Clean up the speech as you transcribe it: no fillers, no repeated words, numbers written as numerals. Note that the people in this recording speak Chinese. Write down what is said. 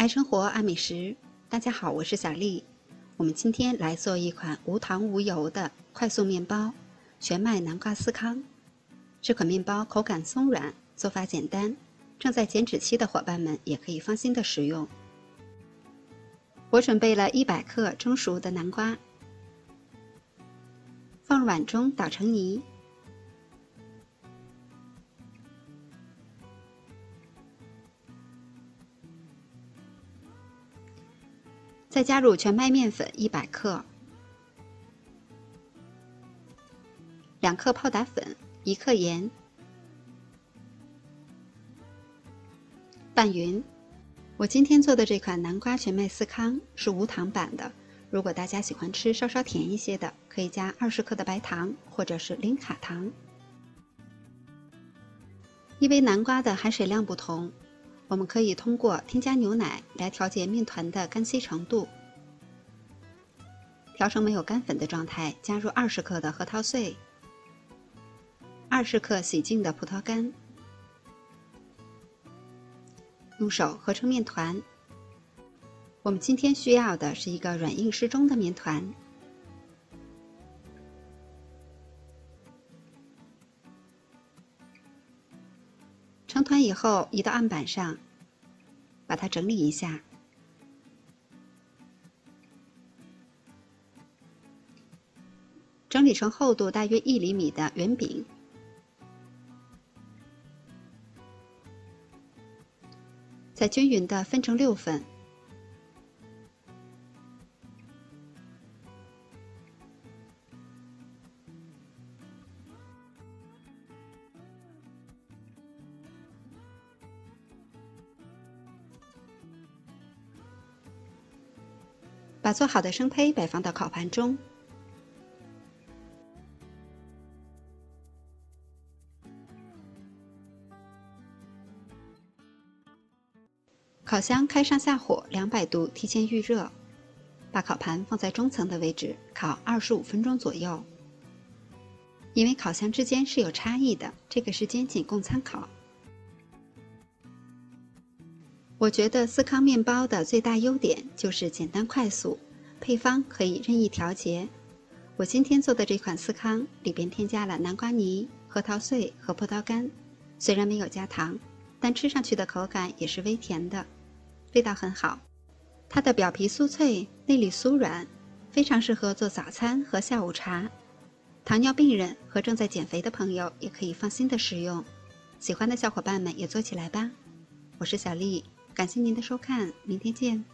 爱生活，爱美食。大家好，我是小丽。我们今天来做一款无糖无油的快速面包——全麦南瓜司康。这款面包口感松软，做法简单，正在减脂期的伙伴们也可以放心的食用。我准备了100克蒸熟的南瓜，放入碗中捣成泥。再加入全麦面粉100克、2克泡打粉、1克盐，拌匀。我今天做的这款南瓜全麦司康是无糖版的，如果大家喜欢吃稍稍甜一些的，可以加20克的白糖或者是零卡糖。因为南瓜的含水量不同，我们可以通过添加牛奶来调节面团的干稀程度。调成没有干粉的状态，加入20克的核桃碎、20克洗净的葡萄干，用手合成面团。我们今天需要的是一个软硬适中的面团。成团以后，移到案板上，把它整理一下，整理成厚度大约1厘米的圆饼，再均匀地分成6份。把做好的生胚摆放到烤盘中，烤箱开上下火200度，提前预热，把烤盘放在中层的位置，烤25分钟左右。因为烤箱之间是有差异的，这个时间仅供参考。我觉得司康面包的最大优点就是简单快速，配方可以任意调节。我今天做的这款司康里边添加了南瓜泥、核桃碎和葡萄干，虽然没有加糖，但吃上去的口感也是微甜的，味道很好。它的表皮酥脆，内里酥软，非常适合做早餐和下午茶。糖尿病人和正在减肥的朋友也可以放心的食用。喜欢的小伙伴们也做起来吧。我是小丽，感谢您的收看，明天见。